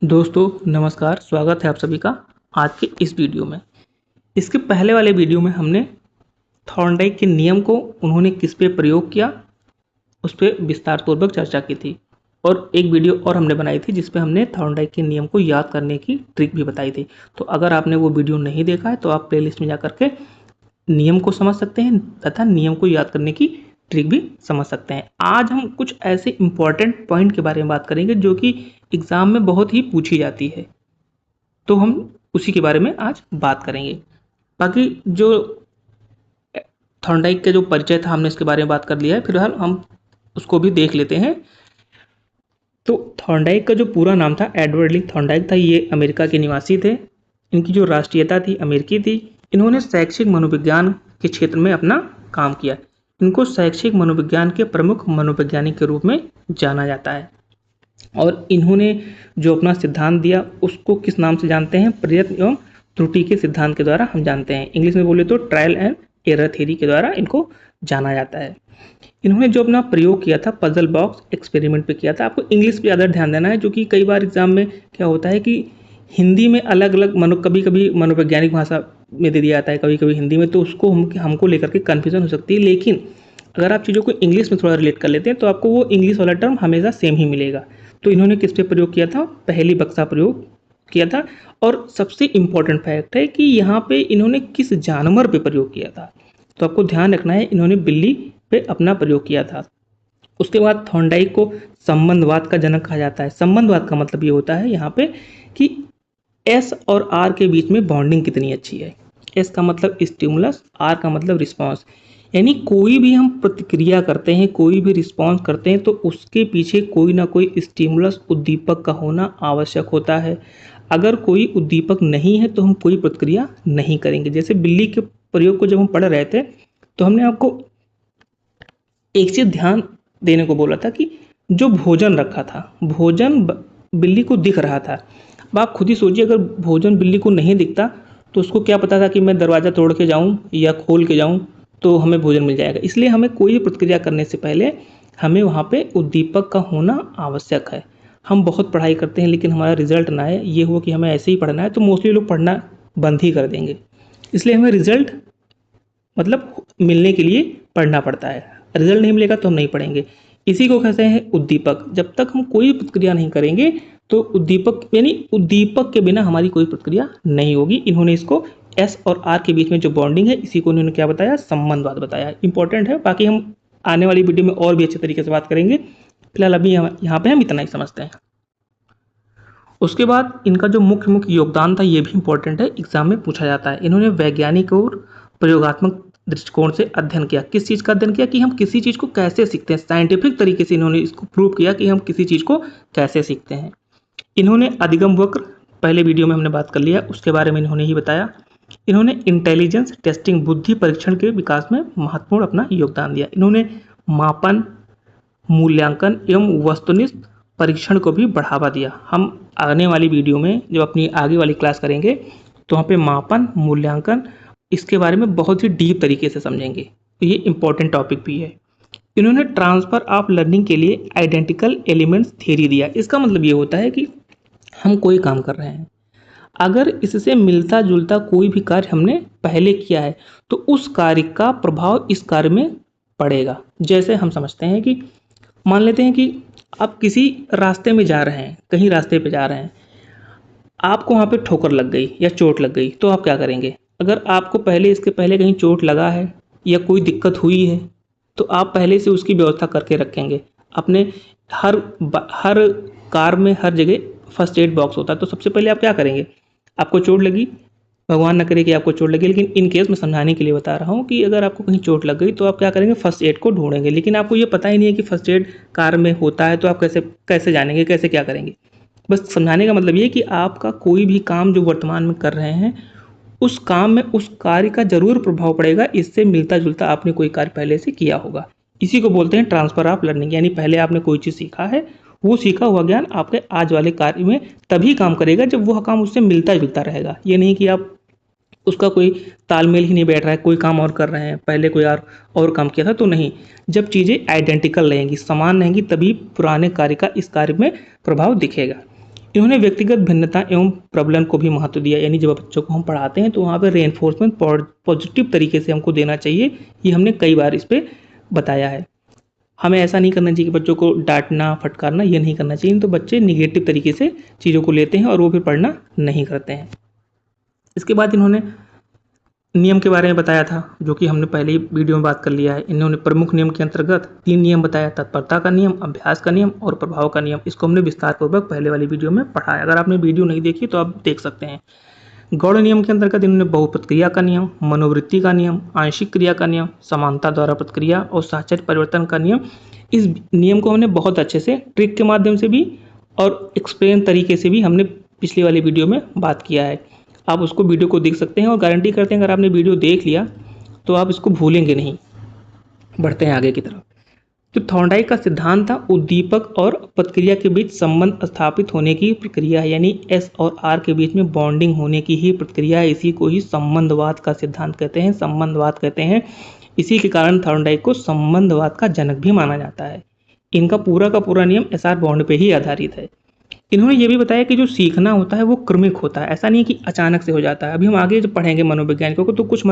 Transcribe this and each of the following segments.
दोस्तों नमस्कार, स्वागत है आप सभी का आज के इस वीडियो में। इसके पहले वाले वीडियो में हमने थॉर्नडाइक के नियम को उन्होंने किस पे प्रयोग किया उस पर विस्तार पूर्वक चर्चा की थी और एक वीडियो और हमने बनाई थी जिस पे हमने थॉर्नडाइक के नियम को याद करने की ट्रिक भी बताई थी। तो अगर आपने वो वीडियो नहीं देखा है तो आप प्लेलिस्ट में जा करके नियम को समझ सकते हैं तथा नियम को याद करने की ट्रिक भी समझ सकते हैं। आज हम कुछ ऐसे इंपॉर्टेंट पॉइंट के बारे में बात करेंगे जो कि एग्जाम में बहुत ही पूछी जाती है, तो हम उसी के बारे में आज बात करेंगे। बाकी जो थॉर्नडाइक का जो परिचय था हमने इसके बारे में बात कर लिया है, फिलहाल हम उसको भी देख लेते हैं। तो थॉर्नडाइक का जो पूरा नाम था एडवर्ड ली थॉर्नडाइक था। ये अमेरिका के निवासी थे। इनकी जो राष्ट्रीयता थी अमेरिकी थी। इन्होंने शैक्षिक मनोविज्ञान के क्षेत्र में अपना काम किया। इनको शैक्षिक मनोविज्ञान के प्रमुख मनोवैज्ञानिक के रूप में जाना जाता है और इन्होंने जो अपना सिद्धांत दिया उसको किस नाम से जानते हैं? प्रयत्न एवं त्रुटि के सिद्धांत के द्वारा हम जानते हैं। इंग्लिश में बोले तो ट्रायल एंड एरर थ्योरी के द्वारा इनको जाना जाता है। इन्होंने जो अपना प्रयोग किया था पजल बॉक्स एक्सपेरिमेंट पे किया था। आपको इंग्लिश पे ज़्यादा ध्यान देना है, जो कि कई बार एग्जाम में क्या होता है कि हिंदी में अलग अलग कभी कभी मनोवैज्ञानिक भाषा में दे दिया जाता है, कभी कभी हिंदी में, तो उसको हमको लेकर के कन्फ्यूजन हो सकती है। लेकिन अगर आप चीज़ों को इंग्लिश में थोड़ा रिलेट कर लेते हैं तो आपको वो इंग्लिश वाला टर्म हमेशा सेम ही मिलेगा। तो इन्होंने किस पे प्रयोग किया था? पहली बक्सा प्रयोग किया था। और सबसे इम्पॉर्टेंट फैक्ट है कि यहाँ पे इन्होंने किस जानवर पे प्रयोग किया था। तो आपको ध्यान रखना है, इन्होंने बिल्ली पे अपना प्रयोग किया था। उसके बाद थॉर्नडाइक को संबंधवाद का जनक कहा जाता है। संबंधवाद का मतलब ये होता है यहाँ पे कि एस और आर के बीच में बॉन्डिंग कितनी अच्छी है। एस का मतलब स्टिमुलस, आर का मतलब रिस्पॉन्स। यानी कोई भी हम प्रतिक्रिया करते हैं, कोई भी रिस्पॉन्स करते हैं तो उसके पीछे कोई ना कोई स्टिमुलस उद्दीपक का होना आवश्यक होता है। अगर कोई उद्दीपक नहीं है तो हम कोई प्रतिक्रिया नहीं करेंगे। जैसे बिल्ली के प्रयोग को जब हम पढ़ रहे थे तो हमने आपको एक चीज ध्यान देने को बोला था कि जो भोजन रखा था, भोजन बिल्ली को दिख रहा था। अब आप खुद ही सोचिए, अगर भोजन बिल्ली को नहीं दिखता तो उसको क्या पता था कि मैं दरवाज़ा तोड़ के जाऊं या खोल के जाऊं तो हमें भोजन मिल जाएगा। इसलिए हमें कोई प्रतिक्रिया करने से पहले हमें वहाँ पे उद्दीपक का होना आवश्यक है। हम बहुत पढ़ाई करते हैं लेकिन हमारा रिजल्ट ना आए, ये हो कि हमें ऐसे ही पढ़ना है, तो मोस्टली लोग पढ़ना बंद ही कर देंगे। इसलिए हमें रिजल्ट मतलब मिलने के लिए पढ़ना पड़ता है। रिजल्ट नहीं मिलेगा तो हम नहीं पढ़ेंगे। इसी को कहते हैं उद्दीपक। जब तक हम कोई प्रतिक्रिया नहीं करेंगे तो उद्दीपक यानी उद्दीपक के बिना हमारी कोई प्रतिक्रिया नहीं होगी। इन्होंने इसको एस और आर के बीच में जो बॉन्डिंग है इसी को इन्होंने क्या बताया? संबंधवाद बताया। इंपॉर्टेंट है। बाकी हम आने वाली वीडियो में और भी अच्छे तरीके से बात करेंगे। फिलहाल अभी यहाँ पे हम इतना ही समझते हैं। उसके बाद इनका जो मुख्य मुख्य योगदान था ये भी इंपॉर्टेंट है, एग्जाम में पूछा जाता है। इन्होंने वैज्ञानिक और प्रयोगात्मक दृष्टिकोण से अध्ययन किया। किस चीज़ का अध्ययन किया? कि हम किसी चीज़ को कैसे सीखते हैं। साइंटिफिक तरीके से इन्होंने इसको प्रूव किया कि हम किसी चीज़ को कैसे सीखते हैं। इन्होंने अधिगम वक्र, पहले वीडियो में हमने बात कर लिया, उसके बारे में इन्होंने ही बताया। इन्होंने इंटेलिजेंस टेस्टिंग, बुद्धि परीक्षण के विकास में महत्वपूर्ण अपना योगदान दिया। इन्होंने मापन, मूल्यांकन एवं वस्तुनिष्ठ परीक्षण को भी बढ़ावा दिया। हम आने वाली वीडियो में जब अपनी आगे वाली क्लास करेंगे तो वहाँ पे मापन, मूल्यांकन, इसके बारे में बहुत ही डीप तरीके से समझेंगे। तो ये इंपॉर्टेंट टॉपिक भी है। इन्होंने ट्रांसफ़र ऑफ लर्निंग के लिए आइडेंटिकल एलिमेंट्स थ्योरी दिया। इसका मतलब ये होता है कि हम कोई काम कर रहे हैं, अगर इससे मिलता जुलता कोई भी कार्य हमने पहले किया है तो उस कार्य का प्रभाव इस कार्य में पड़ेगा। जैसे हम समझते हैं कि मान लेते हैं कि आप किसी रास्ते में जा रहे हैं, कहीं रास्ते पे जा रहे हैं, आपको वहाँ पे ठोकर लग गई या चोट लग गई तो आप क्या करेंगे? अगर आपको पहले इसके पहले कहीं चोट लगा है या कोई दिक्कत हुई है तो आप पहले से उसकी व्यवस्था करके रखेंगे। अपने हर कार में हर जगह फर्स्ट एड बॉक्स होता है। तो सबसे पहले आप क्या करेंगे? आपको चोट लगी, भगवान न करे कि आपको चोट लगे, लेकिन इन केस मैं समझाने के लिए बता रहा हूँ कि अगर आपको कहीं चोट लग गई तो आप क्या करेंगे? फर्स्ट एड को ढूंढेंगे। लेकिन आपको ये पता ही नहीं है कि फर्स्ट एड कार में होता है तो आप कैसे कैसे जानेंगे, कैसे क्या करेंगे? बस समझाने का मतलब ये कि आपका कोई भी काम जो वर्तमान में कर रहे हैं उस काम में उस कार्य का जरूर प्रभाव पड़ेगा, इससे मिलता जुलता आपने कोई कार्य पहले से किया होगा। इसी को बोलते हैं ट्रांसफर ऑफ लर्निंग। यानी पहले आपने कोई चीज़ सीखा है, वो सीखा हुआ ज्ञान आपके आज वाले कार्य में तभी काम करेगा जब वह काम उससे मिलता जुलता रहेगा। ये नहीं कि आप उसका कोई तालमेल ही नहीं बैठ रहा है, कोई काम और कर रहे हैं, पहले कोई और काम किया था, तो नहीं। जब चीज़ें आइडेंटिकल रहेंगी, समान रहेंगी, तभी पुराने कार्य का इस कार्य में प्रभाव दिखेगा। इन्होंने व्यक्तिगत भिन्नता एवं प्रबलन को भी महत्व दिया, यानी जब बच्चों को हम पढ़ाते हैं तो वहाँ पर रेनफोर्समेंट पॉजिटिव तरीके से हमको देना चाहिए। ये हमने कई बार इस पर बताया है। हमें ऐसा नहीं करना चाहिए कि बच्चों को डांटना फटकारना, ये नहीं करना चाहिए, तो बच्चे निगेटिव तरीके से चीज़ों को लेते हैं और वो फिर पढ़ना नहीं करते हैं। इसके बाद इन्होंने नियम के बारे में बताया था, जो कि हमने पहले ही वीडियो में बात कर लिया है। इन्होंने प्रमुख नियम के अंतर्गत 3 नियम बताया, तत्परता का नियम, अभ्यास का नियम और प्रभाव का नियम। इसको हमने विस्तार पूर्वक पहले वाली वीडियो में पढ़ा है। अगर आपने वीडियो नहीं देखी तो आप देख सकते हैं। गौड़ नियम के अंतर्गत इन्होंने बहुप्रक्रिया का नियम, मनोवृत्ति का नियम, आंशिक क्रिया का नियम, समानता द्वारा प्रतिक्रिया और साहचर्य परिवर्तन का नियम, इस नियम को हमने बहुत अच्छे से ट्रिक के माध्यम से भी और एक्सप्लेन तरीके से भी हमने पिछली वाली वीडियो में बात किया है। आप उसको वीडियो को देख सकते हैं और गारंटी करते हैं अगर आपने वीडियो देख लिया तो आप इसको भूलेंगे नहीं। बढ़ते हैं आगे की तरफ। जो थॉर्नडाइक का सिद्धांत था, उद्दीपक और प्रतिक्रिया के बीच संबंध स्थापित होने की प्रक्रिया है, यानी एस और आर के बीच में बॉन्डिंग होने की ही प्रक्रिया है। इसी को ही संबंधवाद का सिद्धांत कहते हैं, संबंधवाद कहते हैं। इसी के कारण थॉर्नडाइक को संबंधवाद का जनक भी माना जाता है। इनका पूरा का पूरा नियम एस आर बॉन्ड पे ही आधारित है। इन्होंने ये भी बताया कि जो सीखना होता है वो क्रमिक होता है, ऐसा नहीं है कि अचानक से हो जाता है। अभी हम आगे जब पढ़ेंगे मनोवैज्ञानिकों को, तो कुछ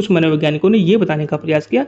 मनोवैज्ञानिकों ने ये बताने का प्रयास किया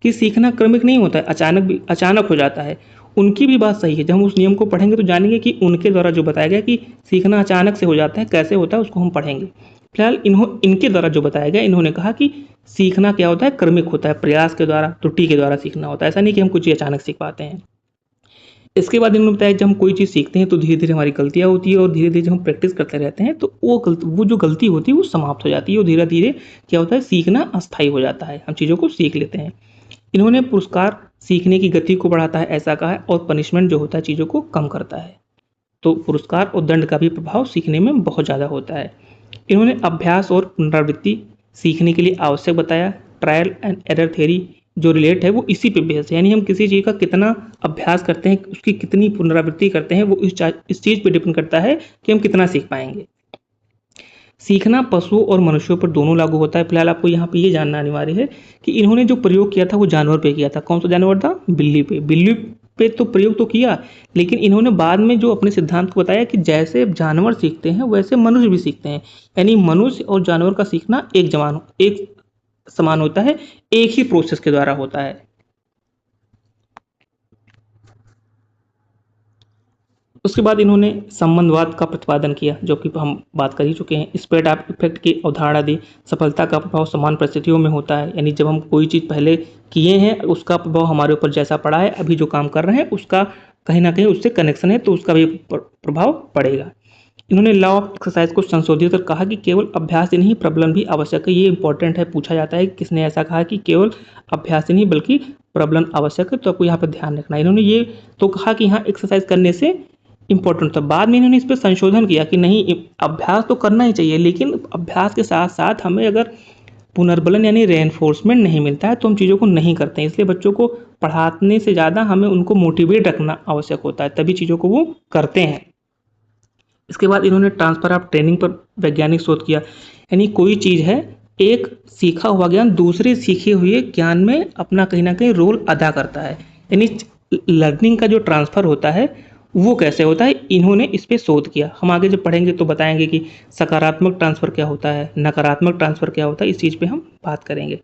कि सीखना क्रमिक नहीं होता है, अचानक हो जाता है। उनकी भी बात सही है। जब हम उस नियम को पढ़ेंगे तो जानेंगे कि उनके द्वारा जो बताया गया कि सीखना अचानक से हो जाता है, कैसे होता है उसको हम पढ़ेंगे। फिलहाल इनके द्वारा जो बताया गया, इन्होंने कहा कि सीखना क्या होता है, क्रमिक होता है, प्रयास के द्वारा, त्रुटि के द्वारा सीखना होता है। ऐसा नहीं कि हम कुछ चीज़ अचानक सीख पाते हैं। इसके बाद इन्होंने बताया जब हम कोई चीज़ सीखते हैं तो धीरे धीरे हमारी गलतियाँ होती है और धीरे धीरे जब हम प्रैक्टिस करते रहते हैं तो वो जो गलती होती है वो समाप्त हो जाती है और धीरे धीरे क्या होता है, सीखना अस्थायी हो जाता है, हम चीज़ों को सीख लेते हैं। इन्होंने पुरस्कार सीखने की गति को बढ़ाता है ऐसा कहा है, और पनिशमेंट जो होता है चीज़ों को कम करता है। तो पुरस्कार और दंड का भी प्रभाव सीखने में बहुत ज़्यादा होता है। इन्होंने अभ्यास और पुनरावृत्ति सीखने के लिए आवश्यक बताया। ट्रायल एंड एरर थ्योरी जो रिलेट है वो इसी पे बेस है, यानी हम किसी चीज़ का कितना अभ्यास करते हैं, उसकी कितनी पुनरावृत्ति करते हैं, वो इस चीज़ पे डिपेंड करता है कि हम कितना सीख पाएंगे। सीखना पशुओं और मनुष्यों पर दोनों लागू होता है। फिलहाल आपको यहाँ पे ये जानना अनिवार्य है कि इन्होंने जो प्रयोग किया था वो जानवर पे किया था। कौन सा जानवर था? बिल्ली पे। बिल्ली पे तो प्रयोग तो किया, लेकिन इन्होंने बाद में जो अपने सिद्धांत को बताया कि जैसे जानवर सीखते हैं वैसे मनुष्य भी सीखते हैं, यानी मनुष्य और जानवर का सीखना एक समान होता है, एक ही प्रोसेस के द्वारा होता है। उसके बाद इन्होंने संबंधवाद का प्रतिपादन किया, जो कि हम बात कर ही चुके हैं। स्प्रेड ऑफ इफेक्ट की अवधारणा दी। सफलता का प्रभाव समान परिस्थितियों में होता है, यानी जब हम कोई चीज़ पहले किए हैं उसका प्रभाव हमारे ऊपर जैसा पड़ा है, अभी जो काम कर रहे हैं उसका कहीं ना कहीं उससे कनेक्शन है, तो उसका भी प्रभाव पड़ेगा। इन्होंने लॉ ऑफ एक्सरसाइज को संशोधित कर कहा कि केवल अभ्यास ही नहीं प्रबलन भी आवश्यक है। ये इंपॉर्टेंट है, पूछा जाता है किसने ऐसा कहा कि केवल अभ्यास ही नहीं बल्कि प्रबलन आवश्यक है, तो आपको यहाँ पर ध्यान रखना है। इन्होंने ये तो कहा कि हाँ एक्सरसाइज करने से इंपॉर्टेंट था, बाद में इन्होंने इस पर संशोधन किया कि नहीं अभ्यास तो करना ही चाहिए, लेकिन अभ्यास के साथ साथ हमें अगर पुनर्बलन यानी रेनफोर्समेंट नहीं मिलता है तो हम चीज़ों को नहीं करते हैं। इसलिए बच्चों को पढ़ाने से ज़्यादा हमें उनको मोटिवेट रखना आवश्यक होता है, तभी चीज़ों को वो करते हैं। इसके बाद इन्होंने ट्रांसफर ऑफ ट्रेनिंग पर वैज्ञानिक शोध किया, यानी कोई चीज़ है, एक सीखा हुआ ज्ञान दूसरे सीखे हुए ज्ञान में अपना कहीं ना कहीं रोल अदा करता है, यानी लर्निंग का जो ट्रांसफ़र होता है वो कैसे होता है, इन्होंने इस पर शोध किया। हम आगे जब पढ़ेंगे तो बताएंगे कि सकारात्मक ट्रांसफ़र क्या होता है, नकारात्मक ट्रांसफ़र क्या होता है, इस चीज़ पे हम बात करेंगे।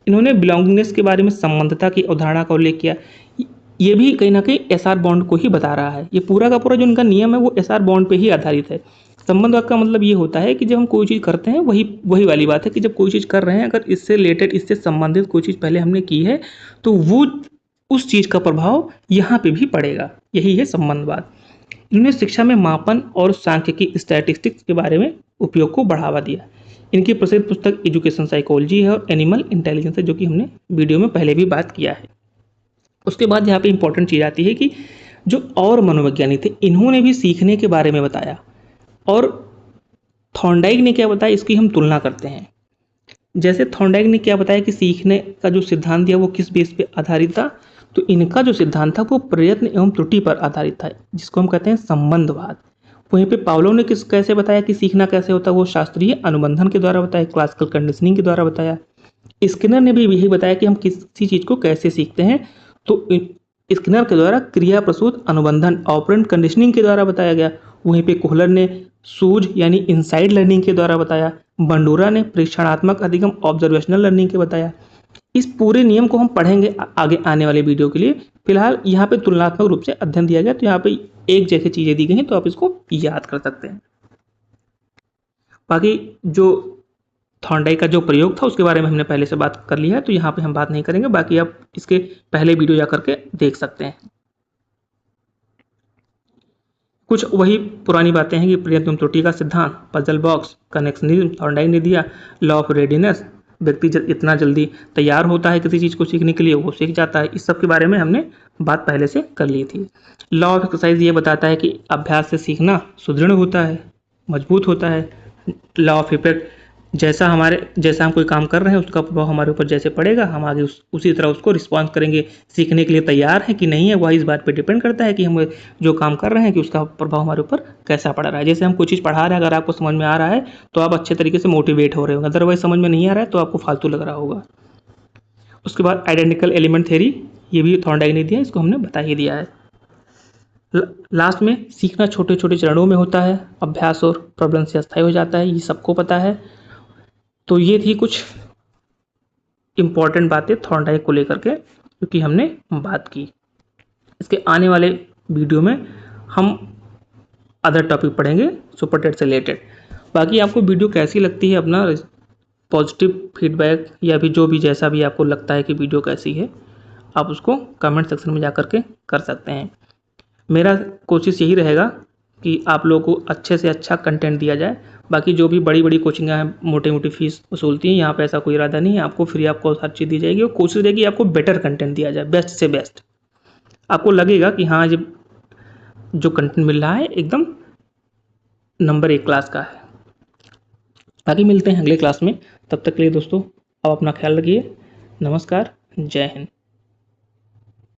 इन्होंने बिलोंगिंगनेस के बारे में संबंधता की अवधारणा का उल्लेख किया। ये भी कहीं ना कहीं एस आर बॉन्ड को ही बता रहा है। ये पूरा का पूरा जो इनका नियम है वो एस आर बॉन्ड पे ही आधारित है। संबंधवाद का मतलब ये होता है कि जब हम कोई चीज़ करते हैं वही वाली बात है कि जब कोई चीज़ कर रहे हैं, अगर इससे रिलेटेड, इससे संबंधित कोई चीज़ पहले हमने की है तो वो उस चीज़ का प्रभाव यहाँ पे भी पड़ेगा। यही है संबंधवाद। इन्होंने शिक्षा में मापन और सांख्यिकी स्टैटिस्टिक्स के बारे में उपयोग को बढ़ावा दिया। इनकी प्रसिद्ध पुस्तक एजुकेशन साइकोलॉजी है और एनिमल इंटेलिजेंस है, जो कि हमने वीडियो में पहले भी बात किया है। उसके बाद यहाँ पे इंपॉर्टेंट चीज़ आती है कि जो और मनोवैज्ञानिक थे इन्होंने भी सीखने के बारे में बताया, और थॉर्नडाइक ने क्या बताया इसकी हम तुलना करते हैं। जैसे थॉर्नडाइक ने क्या बताया कि सीखने का जो सिद्धांत दिया वो किस बेस पे आधारित था, तो इनका जो सिद्धांत था वो प्रयत्न एवं त्रुटि पर आधारित था, जिसको हम कहते हैं संबंधवाद। वहीं पे पावलोव ने कैसे बताया कि सीखना कैसे होता है, वो शास्त्रीय अनुबंधन के द्वारा बताया, क्लासिकल कंडीशनिंग के द्वारा बताया। स्किनर ने भी यही बताया कि हम किसी चीज़ को कैसे सीखते हैं, तो स्किनर के द्वारा क्रिया प्रसूत अनुबंधन ऑपरेंट कंडीशनिंग के द्वारा बताया गया। वहीं पे कोहलर ने सूझ यानी इनसाइड लर्निंग के द्वारा बताया। बंडूरा ने परीक्षणात्मक अधिगम ऑब्जर्वेशनल लर्निंग के बताया। इस पूरे नियम को हम पढ़ेंगे आगे आने वाले वीडियो के लिए। फिलहाल यहाँ पे तुलनात्मक रूप से अध्ययन दिया गया, तो यहाँ पे एक जैसी चीजें दी गई हैं, तो आप इसको याद कर सकते हैं। बाकी जो थॉर्नडाइक का जो प्रयोग था उसके बारे में हमने पहले से बात कर लिया है, तो यहाँ पे हम बात नहीं करेंगे। बाकी आप इसके पहले वीडियो जा करके देख सकते हैं। कुछ वही पुरानी बातें हैं कि प्रियतम त्रुटि का सिद्धांत, पजल बॉक्स, कनेक्शनिज्म थॉर्नडाइक ने दिया। लॉ ऑफ रेडीनेस, व्यक्ति इतना जल्दी तैयार होता है किसी चीज़ को सीखने के लिए वो सीख जाता है। इस सब के बारे में हमने बात पहले से कर ली थी। लॉ ऑफ एक्सरसाइज ये बताता है कि अभ्यास से सीखना सुदृढ़ होता है, मजबूत होता है। लॉ ऑफ इफेक्ट, जैसा हम कोई काम कर रहे हैं उसका प्रभाव हमारे ऊपर जैसे पड़ेगा हम आगे उसी तरह उसको रिस्पॉन्स करेंगे। सीखने के लिए तैयार है कि नहीं है वह इस बात पे डिपेंड करता है कि हम जो काम कर रहे हैं कि उसका प्रभाव हमारे ऊपर कैसा पड़ रहा है। जैसे हम कोई चीज़ पढ़ा रहे हैं, अगर आपको समझ में आ रहा है तो आप अच्छे तरीके से मोटिवेट हो रहे होंगे, अदरवाइज समझ में नहीं आ रहा है तो आपको फालतू लग रहा होगा। उसके बाद आइडेंटिकल एलिमेंट थ्योरी, ये भी थॉर्नडाइक ने दिया, इसको हमने बता ही दिया है। लास्ट में सीखना छोटे छोटे चरणों में होता है, अभ्यास और प्रबलन से अस्थायी हो जाता है, ये सबको पता है। तो ये थी कुछ इम्पॉर्टेंट बातें थॉर्नडाइक को लेकर के क्योंकि हमने बात की। इसके आने वाले वीडियो में हम अदर टॉपिक पढ़ेंगे सुपर टेट से रिलेटेड। बाकी आपको वीडियो कैसी लगती है, अपना पॉजिटिव फीडबैक या भी जो भी जैसा भी आपको लगता है कि वीडियो कैसी है, आप उसको कमेंट सेक्शन में जा कर के कर सकते हैं। मेरा कोशिश यही रहेगा कि आप लोगों को अच्छे से अच्छा कंटेंट दिया जाए। बाकी जो भी बड़ी बड़ी कोचिंगें हैं मोटी मोटी फीस वसूलती हैं, यहाँ पे ऐसा कोई इरादा नहीं है। आपको फ्री ऑफ कॉस्ट हर चीज़ दी जाएगी और कोशिश रहेगी आपको बेटर कंटेंट दिया जाए, बेस्ट से बेस्ट। आपको लगेगा कि हाँ जब जो कंटेंट मिल रहा है एकदम नंबर 1 क्लास का है। बाकी मिलते हैं अगले क्लास में, तब तक के लिए दोस्तों आप अपना ख्याल रखिए। नमस्कार, जय हिंद।